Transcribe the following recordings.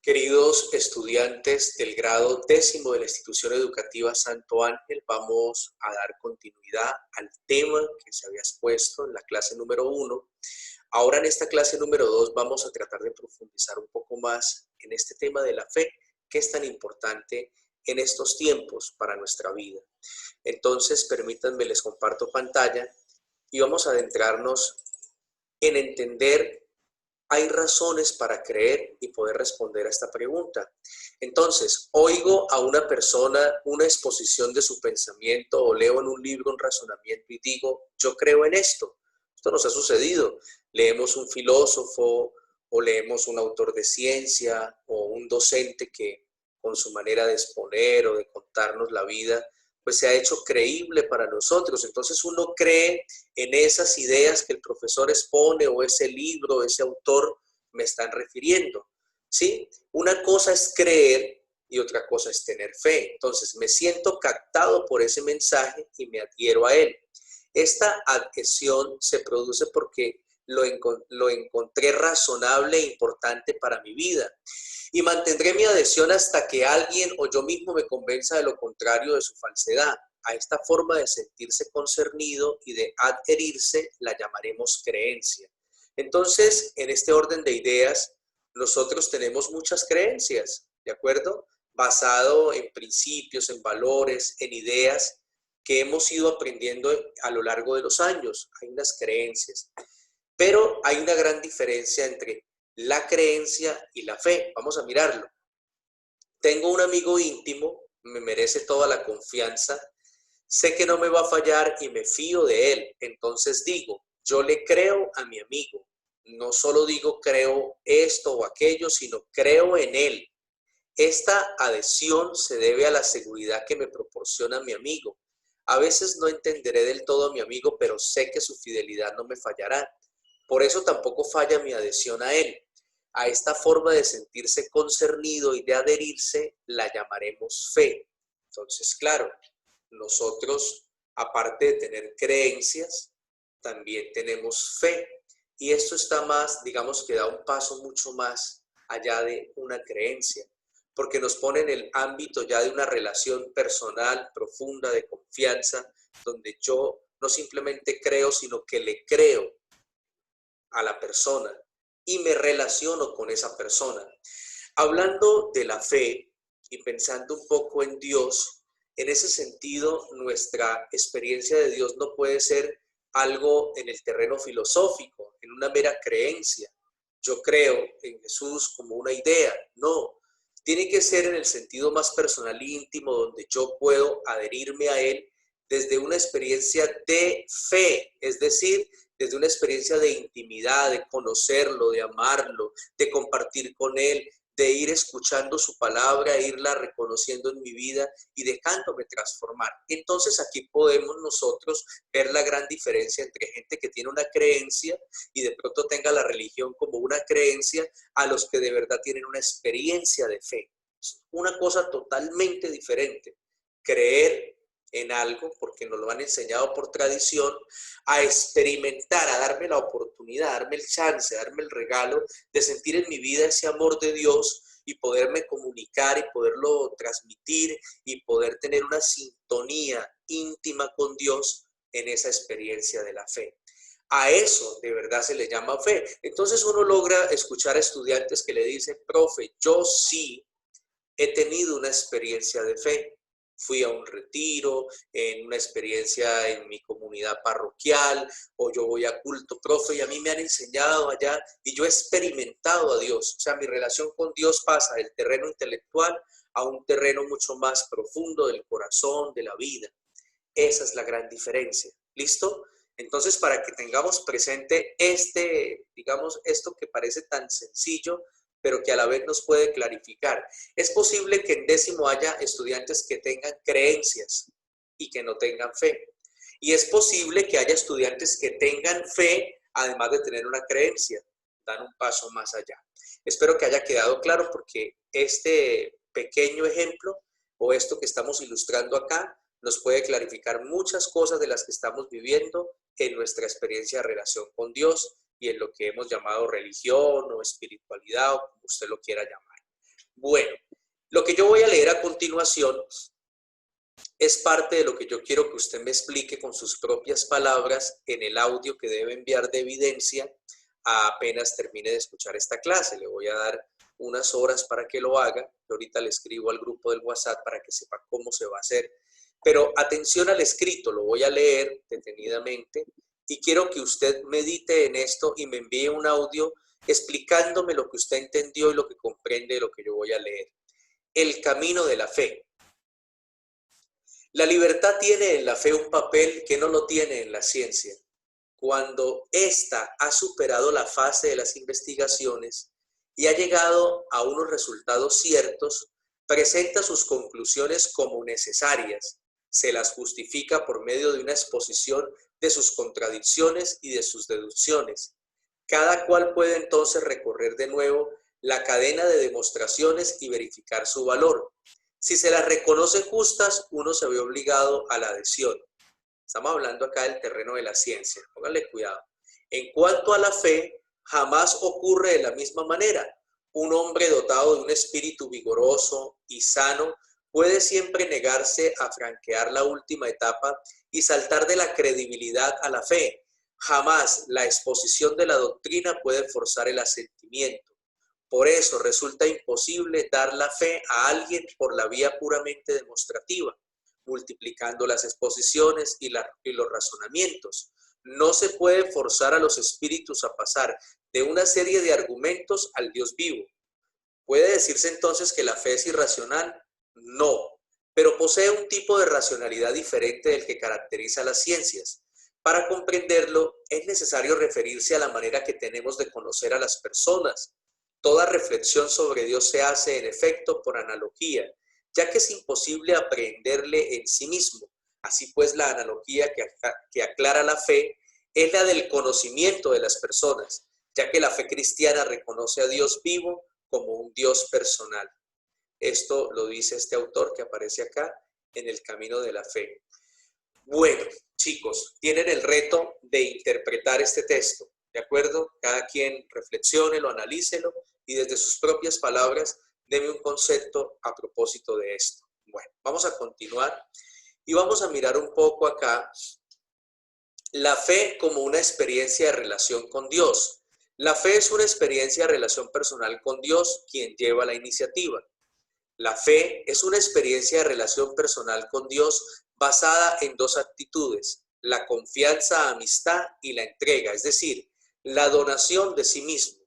Queridos estudiantes del grado 10º de la institución educativa Santo Ángel, vamos a dar continuidad al tema que se había expuesto en la clase número 1. Ahora en esta clase número 2 vamos a tratar de profundizar un poco más en este tema de la fe, que es tan importante en estos tiempos para nuestra vida. Entonces, permítanme, les comparto pantalla y vamos a adentrarnos en entender. Hay razones para creer y poder responder a esta pregunta. Entonces, oigo a una persona una exposición de su pensamiento o leo en un libro un razonamiento y digo, yo creo en esto. Esto nos ha sucedido. Leemos un filósofo o leemos un autor de ciencia o un docente que con su manera de exponer o de contarnos la vida, pues se ha hecho creíble para nosotros. Entonces uno cree en esas ideas que el profesor expone o ese libro, ese autor me están refiriendo, ¿sí? Una cosa es creer y otra cosa es tener fe. Entonces me siento captado por ese mensaje y me adhiero a él. Esta adhesión se produce porque lo encontré razonable e importante para mi vida. Y mantendré mi adhesión hasta que alguien o yo mismo me convenza de lo contrario de su falsedad. A esta forma de sentirse concernido y de adherirse la llamaremos creencia. Entonces, en este orden de ideas, nosotros tenemos muchas creencias, ¿de acuerdo? Basado en principios, en valores, en ideas que hemos ido aprendiendo a lo largo de los años. Hay unas creencias, pero hay una gran diferencia entre la creencia y la fe. Vamos a mirarlo. Tengo un amigo íntimo, me merece toda la confianza, sé que no me va a fallar y me fío de él. Entonces digo, yo le creo a mi amigo. No solo digo creo esto o aquello, sino creo en él. Esta adhesión se debe a la seguridad que me proporciona mi amigo. A veces no entenderé del todo a mi amigo, pero sé que su fidelidad no me fallará. Por eso tampoco falla mi adhesión a él. A esta forma de sentirse concernido y de adherirse la llamaremos fe. Entonces, claro, nosotros, aparte de tener creencias, también tenemos fe. Y esto está más, digamos que da un paso mucho más allá de una creencia, porque nos pone en el ámbito ya de una relación personal, profunda, de confianza, donde yo no simplemente creo, sino que le creo a la persona y me relaciono con esa persona. Hablando de la fe y pensando un poco en Dios, en ese sentido nuestra experiencia de Dios no puede ser algo en el terreno filosófico, en una mera creencia. Yo creo en Jesús como una idea, no. Tiene que ser en el sentido más personal e íntimo, donde yo puedo adherirme a Él desde una experiencia de fe, es decir, desde una experiencia de intimidad, de conocerlo, de amarlo, de compartir con Él, de ir escuchando su palabra, irla reconociendo en mi vida y dejándome transformar. Entonces aquí podemos nosotros ver la gran diferencia entre gente que tiene una creencia y de pronto tenga la religión como una creencia, a los que de verdad tienen una experiencia de fe. Es una cosa totalmente diferente. Creer en algo, porque nos lo han enseñado por tradición, a experimentar, a darme la oportunidad, a darme el chance, a darme el regalo de sentir en mi vida ese amor de Dios y poderme comunicar y poderlo transmitir y poder tener una sintonía íntima con Dios en esa experiencia de la fe. A eso de verdad se le llama fe. Entonces uno logra escuchar a estudiantes que le dicen, profe, yo sí he tenido una experiencia de fe. Fui a un retiro, en una experiencia en mi comunidad parroquial, o yo voy a culto, profe, y a mí me han enseñado allá, y yo he experimentado a Dios. O sea, mi relación con Dios pasa del terreno intelectual a un terreno mucho más profundo del corazón, de la vida. Esa es la gran diferencia. ¿Listo? Entonces, para que tengamos presente digamos, esto que parece tan sencillo, pero que a la vez nos puede clarificar. Es posible que en 10º haya estudiantes que tengan creencias y que no tengan fe. Y es posible que haya estudiantes que tengan fe, además de tener una creencia. Dan un paso más allá. Espero que haya quedado claro, porque este pequeño ejemplo o esto que estamos ilustrando acá nos puede clarificar muchas cosas de las que estamos viviendo en nuestra experiencia de relación con Dios y en lo que hemos llamado religión o espiritualidad o como usted lo quiera llamar. Bueno, lo que yo voy a leer a continuación es parte de lo que yo quiero que usted me explique con sus propias palabras en el audio que debe enviar de evidencia apenas termine de escuchar esta clase. Le voy a dar unas horas para que lo haga. Yo ahorita le escribo al grupo del WhatsApp para que sepa cómo se va a hacer. Pero atención al escrito, lo voy a leer detenidamente y quiero que usted medite en esto y me envíe un audio explicándome lo que usted entendió y lo que comprende de lo que yo voy a leer. El camino de la fe. La libertad tiene en la fe un papel que no lo tiene en la ciencia. Cuando ésta ha superado la fase de las investigaciones y ha llegado a unos resultados ciertos, presenta sus conclusiones como necesarias, se las justifica por medio de una exposición de sus contradicciones y de sus deducciones. Cada cual puede entonces recorrer de nuevo la cadena de demostraciones y verificar su valor. Si se las reconoce justas, uno se ve obligado a la adhesión. Estamos hablando acá del terreno de la ciencia, pónganle cuidado. En cuanto a la fe, jamás ocurre de la misma manera. Un hombre dotado de un espíritu vigoroso y sano puede siempre negarse a franquear la última etapa y saltar de la credibilidad a la fe. Jamás la exposición de la doctrina puede forzar el asentimiento. Por eso resulta imposible dar la fe a alguien por la vía puramente demostrativa, multiplicando las exposiciones y los razonamientos. No se puede forzar a los espíritus a pasar de una serie de argumentos al Dios vivo. ¿Puede decirse entonces que la fe es irracional? No, pero posee un tipo de racionalidad diferente del que caracteriza a las ciencias. Para comprenderlo, es necesario referirse a la manera que tenemos de conocer a las personas. Toda reflexión sobre Dios se hace, en efecto, por analogía, ya que es imposible aprehenderle en sí mismo. Así pues, la analogía que aclara la fe es la del conocimiento de las personas, ya que la fe cristiana reconoce a Dios vivo como un Dios personal. Esto lo dice este autor que aparece acá en El Camino de la Fe. Bueno, chicos, tienen el reto de interpretar este texto, ¿de acuerdo? Cada quien reflexiónelo, analícelo y desde sus propias palabras deme un concepto a propósito de esto. Bueno, vamos a continuar y vamos a mirar un poco acá la fe como una experiencia de relación con Dios. La fe es una experiencia de relación personal con Dios quien lleva la iniciativa. La fe es una experiencia de relación personal con Dios basada en dos actitudes, la confianza, amistad y la entrega, es decir, la donación de sí mismo.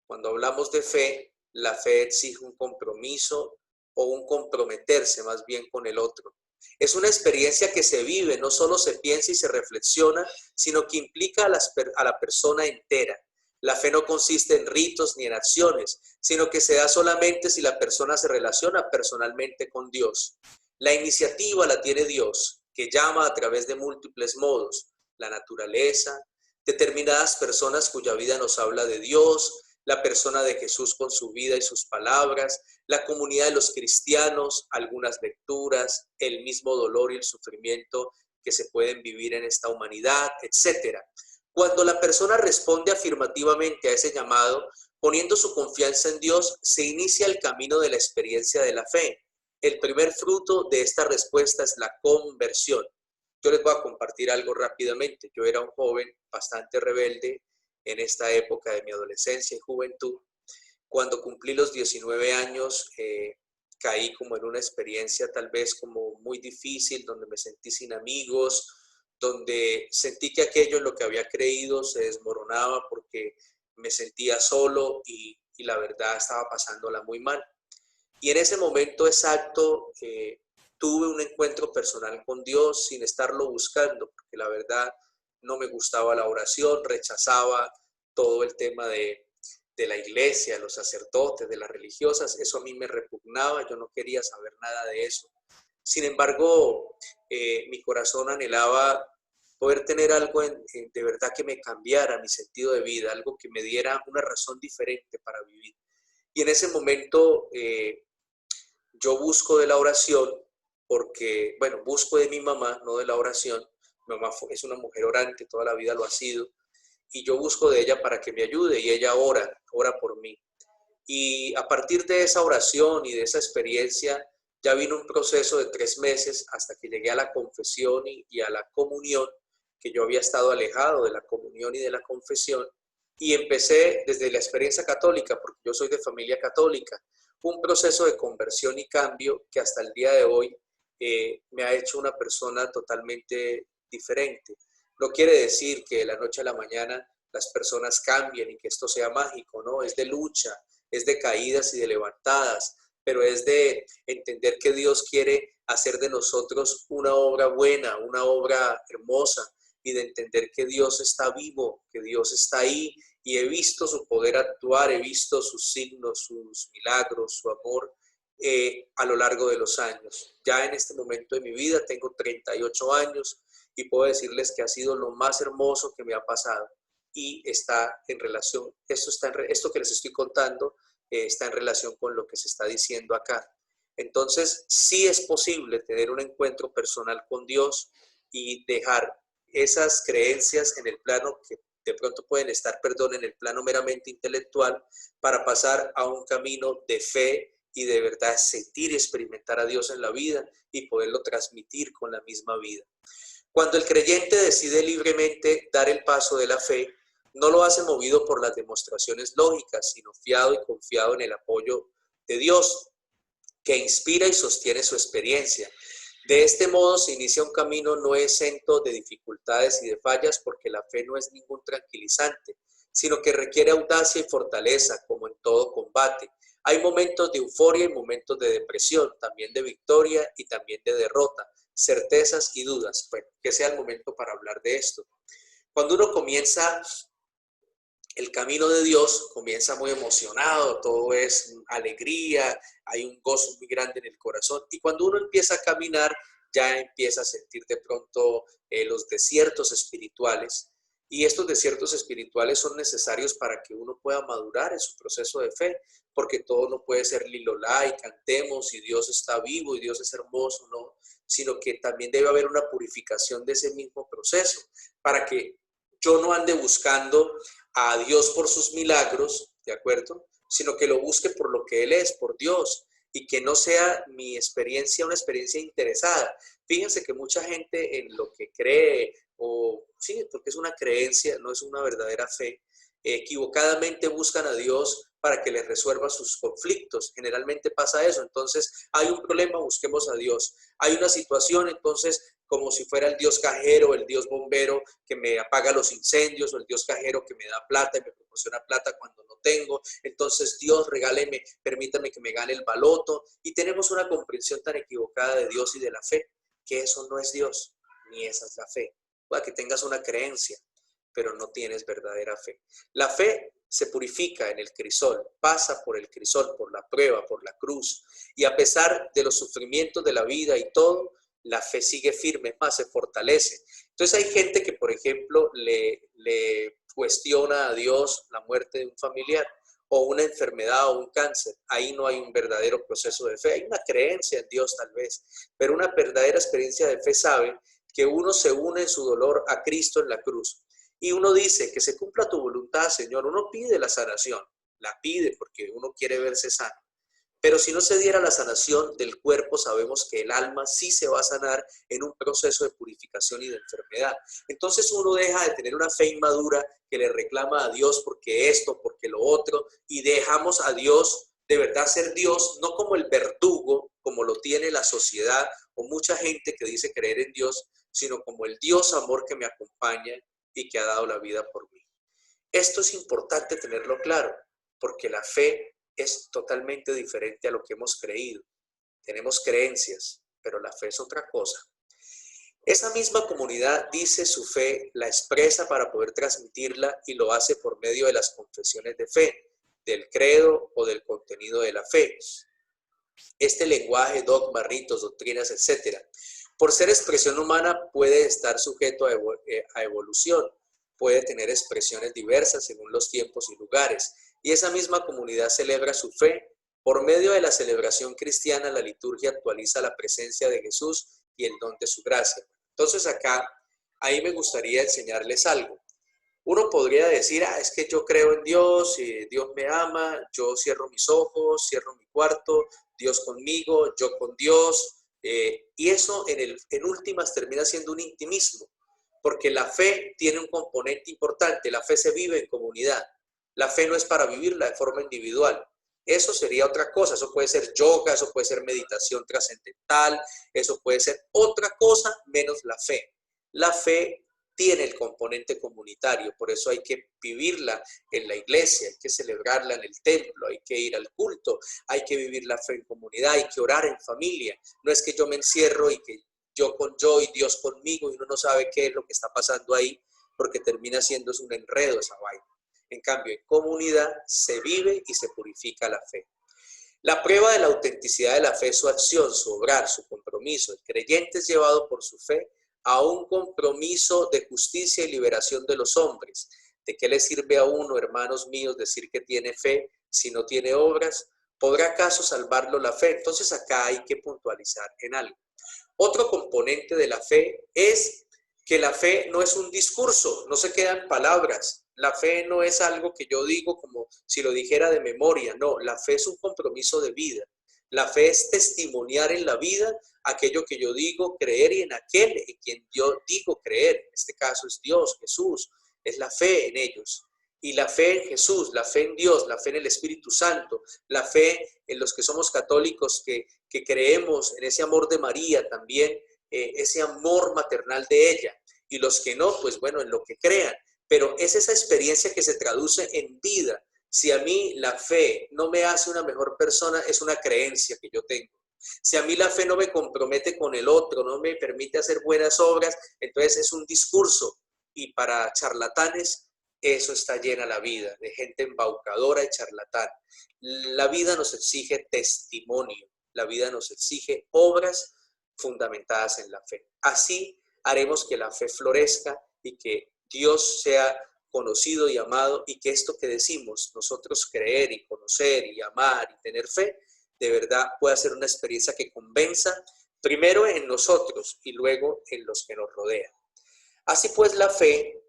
Cuando hablamos de fe, la fe exige un compromiso o un comprometerse más bien con el otro. Es una experiencia que se vive, no solo se piensa y se reflexiona, sino que implica a la persona entera. La fe no consiste en ritos ni en acciones, sino que se da solamente si la persona se relaciona personalmente con Dios. La iniciativa la tiene Dios, que llama a través de múltiples modos, la naturaleza, determinadas personas cuya vida nos habla de Dios, la persona de Jesús con su vida y sus palabras, la comunidad de los cristianos, algunas lecturas, el mismo dolor y el sufrimiento que se pueden vivir en esta humanidad, etc. Cuando la persona responde afirmativamente a ese llamado, poniendo su confianza en Dios, se inicia el camino de la experiencia de la fe. El primer fruto de esta respuesta es la conversión. Yo les voy a compartir algo rápidamente. Yo era un joven bastante rebelde en esta época de mi adolescencia y juventud. Cuando cumplí los 19 años, caí como en una experiencia tal vez como muy difícil, donde me sentí sin amigos, donde sentí que aquello en lo que había creído se desmoronaba porque me sentía solo y la verdad estaba pasándola muy mal. Y en ese momento exacto tuve un encuentro personal con Dios sin estarlo buscando, porque la verdad no me gustaba la oración, rechazaba todo el tema de la iglesia, los sacerdotes, de las religiosas, eso a mí me repugnaba, yo no quería saber nada de eso. Sin embargo, mi corazón anhelaba poder tener algo de verdad que me cambiara mi sentido de vida, algo que me diera una razón diferente para vivir. Y en ese momento yo busco de la oración, porque, bueno, busco de mi mamá, no de la oración. Mi mamá es una mujer orante, toda la vida lo ha sido, y yo busco de ella para que me ayude, y ella ora por mí. Y a partir de esa oración y de esa experiencia, ya vino un proceso de 3 meses hasta que llegué a la confesión y a la comunión, que yo había estado alejado de la comunión y de la confesión, y empecé desde la experiencia católica, porque yo soy de familia católica, un proceso de conversión y cambio que hasta el día de hoy me ha hecho una persona totalmente diferente. No quiere decir que de la noche a la mañana las personas cambien y que esto sea mágico, ¿no? Es de lucha, es de caídas y de levantadas, pero es de entender que Dios quiere hacer de nosotros una obra buena, una obra hermosa, y de entender que Dios está vivo, que Dios está ahí, y he visto su poder actuar, he visto sus signos, sus milagros, su amor a lo largo de los años. Ya en este momento de mi vida tengo 38 años y puedo decirles que ha sido lo más hermoso que me ha pasado, y está en relación, esto que les estoy contando está en relación con lo que se está diciendo acá. Entonces, sí es posible tener un encuentro personal con Dios y dejar esas creencias en el plano que de pronto pueden estar, perdón, en el plano meramente intelectual, para pasar a un camino de fe y de verdad sentir y experimentar a Dios en la vida y poderlo transmitir con la misma vida. Cuando el creyente decide libremente dar el paso de la fe, no lo hace movido por las demostraciones lógicas, sino fiado y confiado en el apoyo de Dios, que inspira y sostiene su experiencia. De este modo se inicia un camino no exento de dificultades y de fallas, porque la fe no es ningún tranquilizante, sino que requiere audacia y fortaleza, como en todo combate. Hay momentos de euforia y momentos de depresión, también de victoria y también de derrota, certezas y dudas. Bueno, que sea el momento para hablar de esto. Cuando uno comienza el camino de Dios, comienza muy emocionado, todo es alegría, hay un gozo muy grande en el corazón, y cuando uno empieza a caminar, ya empieza a sentir de pronto los desiertos espirituales, y estos desiertos espirituales son necesarios para que uno pueda madurar en su proceso de fe, porque todo no puede ser lilolá y cantemos y Dios está vivo y Dios es hermoso, no, sino que también debe haber una purificación de ese mismo proceso, para que yo no ande buscando a Dios por sus milagros, ¿de acuerdo? Sino que lo busque por lo que Él es, por Dios, y que no sea mi experiencia una experiencia interesada. Fíjense que mucha gente en lo que cree, o sí, porque es una creencia, no es una verdadera fe, equivocadamente buscan a Dios para que les resuelva sus conflictos. Generalmente pasa eso. Entonces, hay un problema, busquemos a Dios. Hay una situación, entonces, como si fuera el Dios cajero, el Dios bombero que me apaga los incendios, o el Dios cajero que me da plata y me proporciona plata cuando no tengo. Entonces, Dios, regáleme, permítame que me gane el baloto. Y tenemos una comprensión tan equivocada de Dios y de la fe, que eso no es Dios, ni esa es la fe. Puede que tengas una creencia, pero no tienes verdadera fe. La fe se purifica en el crisol, pasa por el crisol, por la prueba, por la cruz, y a pesar de los sufrimientos de la vida y todo, la fe sigue firme, más se fortalece. Entonces hay gente que, por ejemplo, le cuestiona a Dios la muerte de un familiar, o una enfermedad o un cáncer. Ahí no hay un verdadero proceso de fe, hay una creencia en Dios tal vez, pero una verdadera experiencia de fe sabe que uno se une en su dolor a Cristo en la cruz. Y uno dice, que se cumpla tu voluntad, Señor. Uno pide la sanación, la pide porque uno quiere verse sano. Pero si no se diera la sanación del cuerpo, sabemos que el alma sí se va a sanar en un proceso de purificación y de enfermedad. Entonces uno deja de tener una fe inmadura que le reclama a Dios porque esto, porque lo otro, y dejamos a Dios de verdad ser Dios, no como el verdugo, como lo tiene la sociedad o mucha gente que dice creer en Dios, sino como el Dios amor que me acompaña y que ha dado la vida por mí. Esto es importante tenerlo claro, porque la fe es totalmente diferente a lo que hemos creído. Tenemos creencias, pero la fe es otra cosa. Esa misma comunidad dice su fe, la expresa para poder transmitirla, y lo hace por medio de las confesiones de fe, del credo o del contenido de la fe. Este lenguaje, dogmas, ritos, doctrinas, etc., por ser expresión humana, puede estar sujeto a evolución, puede tener expresiones diversas según los tiempos y lugares, y esa misma comunidad celebra su fe. Por medio de la celebración cristiana, la liturgia actualiza la presencia de Jesús y el don de su gracia. Entonces acá, ahí me gustaría enseñarles algo. Uno podría decir, es que yo creo en Dios, Dios me ama, yo cierro mis ojos, cierro mi cuarto, Dios conmigo, yo con Dios, y eso en últimas termina siendo un intimismo, porque la fe tiene un componente importante, la fe se vive en comunidad, la fe no es para vivirla de forma individual. Eso sería otra cosa, eso puede ser yoga, eso puede ser meditación trascendental, eso puede ser otra cosa menos la fe. La fe tiene el componente comunitario, por eso hay que vivirla en la iglesia, hay que celebrarla en el templo, hay que ir al culto, hay que vivir la fe en comunidad, hay que orar en familia. No es que yo me encierro y que yo con yo y Dios conmigo y uno no sabe qué es lo que está pasando ahí, porque termina siendo un enredo esa vaina. En cambio, en comunidad se vive y se purifica la fe. La prueba de la autenticidad de la fe es su acción, su obrar, su compromiso. El creyente es llevado por su fe a un compromiso de justicia y liberación de los hombres. ¿De qué le sirve a uno, hermanos míos, decir que tiene fe si no tiene obras? ¿Podrá acaso salvarlo la fe? Entonces acá hay que puntualizar en algo. Otro componente de la fe es que la fe no es un discurso, no se quedan palabras. La fe no es algo que yo digo como si lo dijera de memoria, no, la fe es un compromiso de vida. La fe es testimoniar en la vida aquello que yo digo creer y en aquel en quien yo digo creer. En este caso es Dios, Jesús, es la fe en ellos. Y la fe en Jesús, la fe en Dios, la fe en el Espíritu Santo, la fe en los que somos católicos que creemos en ese amor de María también, ese amor maternal de ella. Y los que no, pues bueno, en lo que crean. Pero es esa experiencia que se traduce en vida. Si a mí la fe no me hace una mejor persona, es una creencia que yo tengo. Si a mí la fe no me compromete con el otro, no me permite hacer buenas obras, entonces es un discurso. Y para charlatanes, eso está llena la vida, de gente embaucadora y charlatán. La vida nos exige testimonio, la vida nos exige obras fundamentadas en la fe. Así haremos que la fe florezca y que Dios sea conocido y amado, y que esto que decimos, nosotros creer y conocer y amar y tener fe, de verdad pueda ser una experiencia que convenza primero en nosotros y luego en los que nos rodean. Así pues, la fe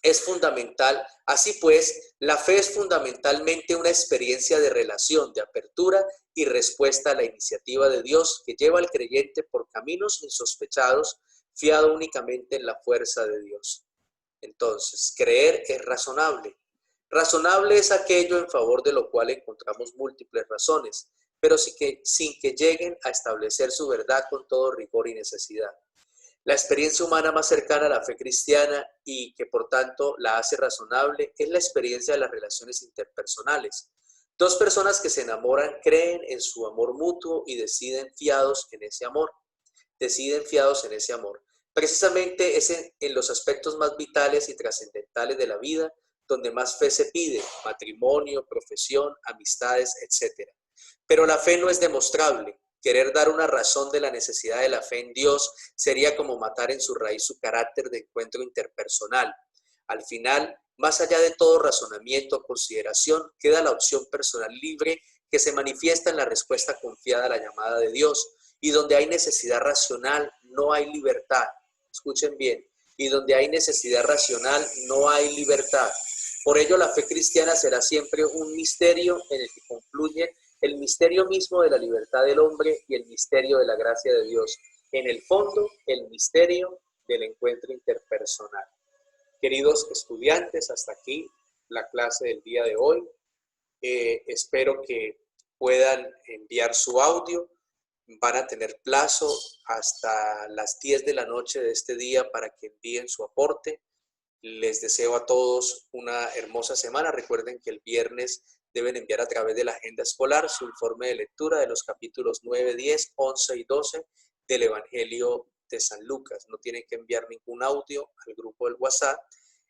es fundamental. Así pues, la fe es fundamentalmente una experiencia de relación, de apertura y respuesta a la iniciativa de Dios que lleva al creyente por caminos insospechados, fiado únicamente en la fuerza de Dios. Entonces, creer es razonable. Razonable es aquello en favor de lo cual encontramos múltiples razones, pero sin que lleguen a establecer su verdad con todo rigor y necesidad. La experiencia humana más cercana a la fe cristiana y que por tanto la hace razonable es la experiencia de las relaciones interpersonales. Dos personas que se enamoran creen en su amor mutuo y deciden fiados en ese amor. Precisamente es en los aspectos más vitales y trascendentales de la vida donde más fe se pide: matrimonio, profesión, amistades, etc. Pero la fe no es demostrable. Querer dar una razón de la necesidad de la fe en Dios sería como matar en su raíz su carácter de encuentro interpersonal. Al final, más allá de todo razonamiento o consideración, queda la opción personal libre que se manifiesta en la respuesta confiada a la llamada de Dios. Y donde hay necesidad racional, no hay libertad. Escuchen bien. Y donde hay necesidad racional, no hay libertad. Por ello, la fe cristiana será siempre un misterio en el que confluyen el misterio mismo de la libertad del hombre y el misterio de la gracia de Dios. En el fondo, el misterio del encuentro interpersonal. Queridos estudiantes, hasta aquí la clase del día de hoy. Espero que puedan enviar su audio. Van a tener plazo hasta las 10 de la noche de este día para que envíen su aporte. Les deseo a todos una hermosa semana. Recuerden que el viernes deben enviar a través de la agenda escolar su informe de lectura de los capítulos 9, 10, 11 y 12 del Evangelio de San Lucas. No tienen que enviar ningún audio al grupo del WhatsApp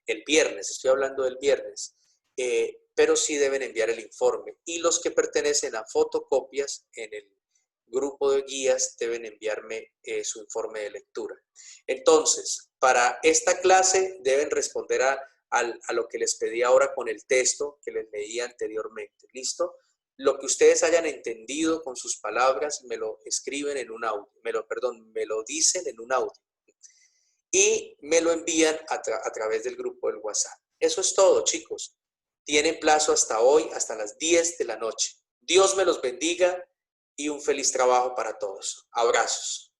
el viernes, estoy hablando del viernes, pero sí deben enviar el informe. Y los que pertenecen a fotocopias en el grupo de guías deben enviarme su informe de lectura. Entonces, para esta clase deben responder a lo que les pedí ahora con el texto que les leí anteriormente. ¿Listo? Lo que ustedes hayan entendido con sus palabras me lo escriben en un audio, me lo dicen en un audio y me lo envían a través del grupo del WhatsApp. Eso es todo, chicos. Tienen plazo hasta hoy, hasta las 10 de la noche. Dios me los bendiga y un feliz trabajo para todos. Abrazos.